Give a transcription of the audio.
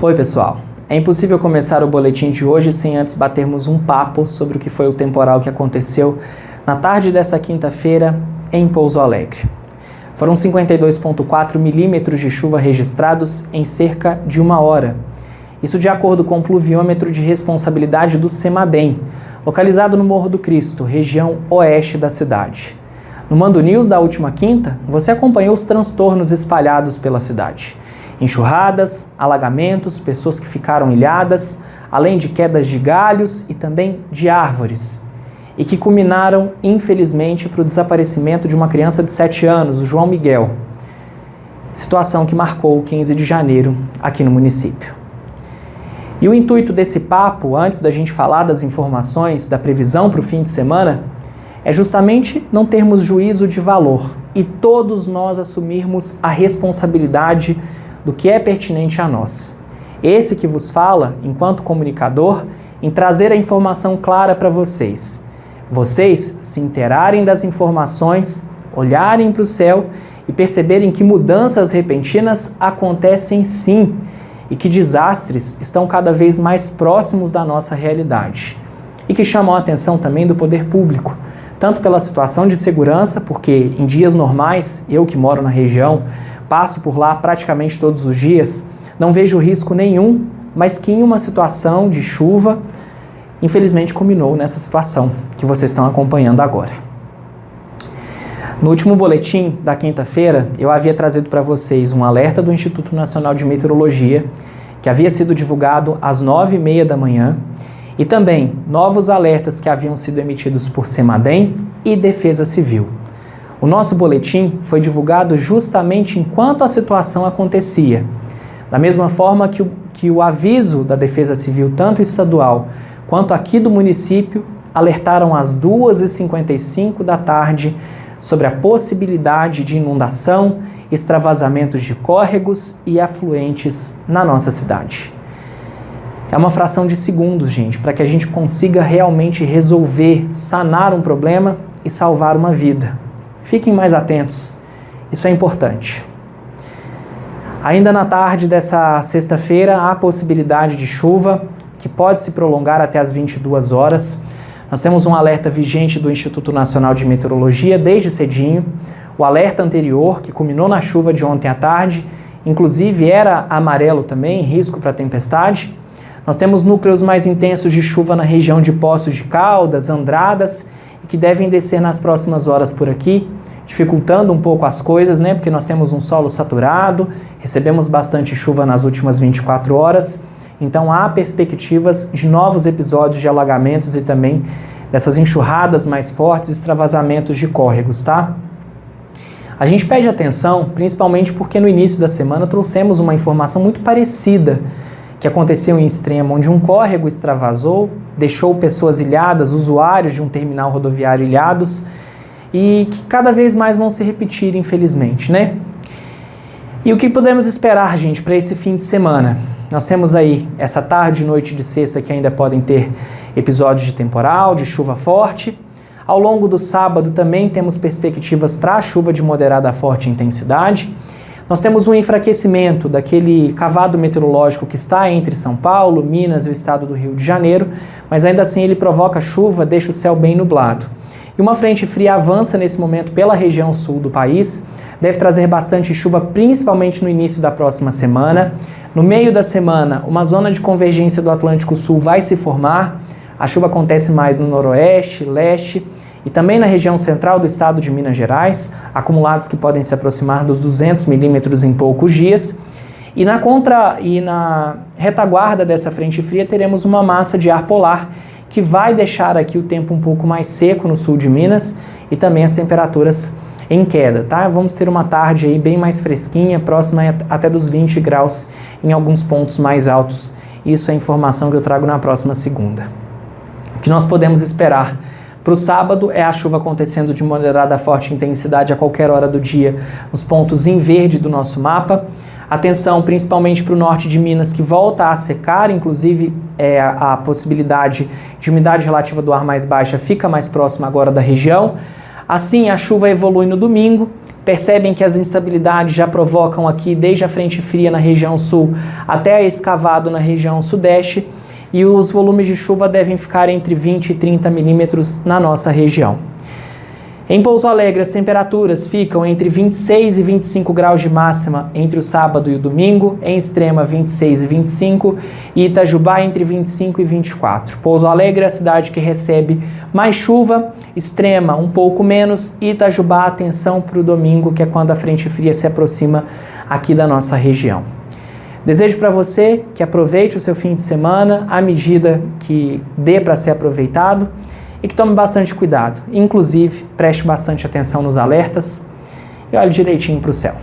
Oi pessoal, é impossível começar o boletim de hoje sem antes batermos um papo sobre o que foi o temporal que aconteceu na tarde dessa quinta-feira em Pouso Alegre. Foram 52,4 milímetros de chuva registrados em cerca de uma hora. Isso de acordo com o pluviômetro de responsabilidade do CEMADEM, localizado no Morro do Cristo, região oeste da cidade. No Mando News da última quinta, você acompanhou os transtornos espalhados pela cidade. Enxurradas, alagamentos, pessoas que ficaram ilhadas, além de quedas de galhos e também de árvores. E que culminaram, infelizmente, para o desaparecimento de uma criança de 7 anos, o João Miguel. Situação que marcou o 15 de janeiro aqui no município. E o intuito desse papo, antes da gente falar das informações da previsão para o fim de semana, é justamente não termos juízo de valor e todos nós assumirmos a responsabilidade do que é pertinente a nós. Esse que vos fala, enquanto comunicador, em trazer a informação clara para vocês. Vocês se inteirarem das informações, olharem para o céu e perceberem que mudanças repentinas acontecem sim e que desastres estão cada vez mais próximos da nossa realidade. E que chamam a atenção também do poder público, tanto pela situação de segurança, porque em dias normais, eu que moro na região, passo por lá praticamente todos os dias, não vejo risco nenhum, mas que em uma situação de chuva, infelizmente culminou nessa situação que vocês estão acompanhando agora. No último boletim da quinta-feira, eu havia trazido para vocês um alerta do Instituto Nacional de Meteorologia, que havia sido divulgado às 9h30 da manhã, e também novos alertas que haviam sido emitidos por CEMADEM e Defesa Civil. O nosso boletim foi divulgado justamente enquanto a situação acontecia. Da mesma forma que o aviso da Defesa Civil, tanto estadual quanto aqui do município, alertaram às 2h55 da tarde sobre a possibilidade de inundação, extravasamentos de córregos e afluentes na nossa cidade. É uma fração de segundos, gente, para que a gente consiga realmente resolver, sanar um problema e salvar uma vida. Fiquem mais atentos, isso é importante. Ainda na tarde dessa sexta-feira, há possibilidade de chuva, que pode se prolongar até as 22 horas. Nós temos um alerta vigente do Instituto Nacional de Meteorologia desde cedinho. O alerta anterior, que culminou na chuva de ontem à tarde, inclusive era amarelo também, risco para tempestade. Nós temos núcleos mais intensos de chuva na região de Poços de Caldas, Andradas, e que devem descer nas próximas horas por aqui, dificultando um pouco as coisas, né? Porque nós temos um solo saturado, recebemos bastante chuva nas últimas 24 horas, então há perspectivas de novos episódios de alagamentos e também dessas enxurradas mais fortes, extravasamentos de córregos, tá? A gente pede atenção, principalmente porque no início da semana trouxemos uma informação muito parecida que aconteceu em Extrema, onde um córrego extravasou, deixou pessoas ilhadas, usuários de um terminal rodoviário ilhados, e que cada vez mais vão se repetir, infelizmente, né? E o que podemos esperar, gente, para esse fim de semana? Nós temos aí essa tarde e noite de sexta que ainda podem ter episódios de temporal, de chuva forte. Ao longo do sábado também temos perspectivas para chuva de moderada a forte intensidade. Nós temos um enfraquecimento daquele cavado meteorológico que está entre São Paulo, Minas e o estado do Rio de Janeiro, mas ainda assim ele provoca chuva, deixa o céu bem nublado. E uma frente fria avança nesse momento pela região sul do país, deve trazer bastante chuva, principalmente no início da próxima semana. No meio da semana, uma zona de convergência do Atlântico Sul vai se formar, a chuva acontece mais no noroeste, leste, e também na região central do estado de Minas Gerais, acumulados que podem se aproximar dos 200 milímetros em poucos dias. E na retaguarda dessa frente fria teremos uma massa de ar polar que vai deixar aqui o tempo um pouco mais seco no sul de Minas e também as temperaturas em queda, tá? Vamos ter uma tarde aí bem mais fresquinha, próxima até dos 20 graus em alguns pontos mais altos. Isso é informação que eu trago na próxima segunda. O que nós podemos esperar para o sábado é a chuva acontecendo de moderada a forte intensidade a qualquer hora do dia nos pontos em verde do nosso mapa. Atenção principalmente para o norte de Minas, que volta a secar, inclusive a possibilidade de umidade relativa do ar mais baixa fica mais próxima agora da região. Assim, a chuva evolui no domingo, Percebem que as instabilidades já provocam aqui desde a frente fria na região sul até a escavado na região sudeste, e os volumes de chuva devem ficar entre 20 e 30 milímetros na nossa região. Em Pouso Alegre, as temperaturas ficam entre 26 e 25 graus de máxima entre o sábado e o domingo, em Extrema 26 e 25 e Itajubá entre 25 e 24. Pouso Alegre é a cidade que recebe mais chuva, Extrema um pouco menos e Itajubá, atenção para o domingo, que é quando a frente fria se aproxima aqui da nossa região. Desejo para você que aproveite o seu fim de semana à medida que dê para ser aproveitado, e que tome bastante cuidado. Inclusive, preste bastante atenção nos alertas e olhe direitinho para o céu.